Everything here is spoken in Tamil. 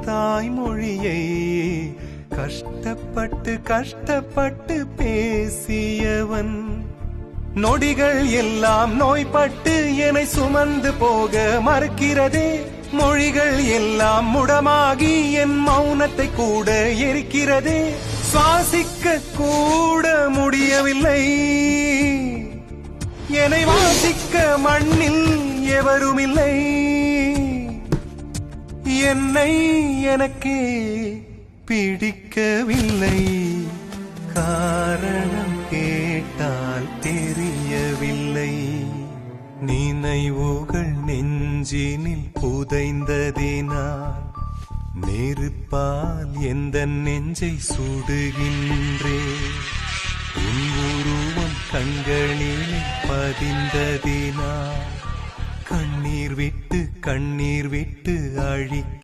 தாய்மொழியை கஷ்டப்பட்டு கஷ்டப்பட்டு பேசியவன். நொடிகள் எல்லாம் நோய்பட்டு என்னை சுமந்து போக மறுக்கிறதே. மொழிகள் எல்லாம் முடமாகி என் மௌனத்தை கூட எரிக்கிறதே. சுவாசிக்க கூட முடியவில்லை. என்னை வாசிக்க மண்ணில் எவருமில்லை. என்னை எனக்கே பிடிக்கவில்லை. காரணம் கேட்டால் தெரியவில்லை. நினைவுகள் நெஞ்சினில் புதைந்ததினால் நெருப்பால் எந்த நெஞ்சை சுடுகின்றேன். உன் உருவம் கண்களில் பதிந்ததினால் கண்ணீர் விட்டு அழி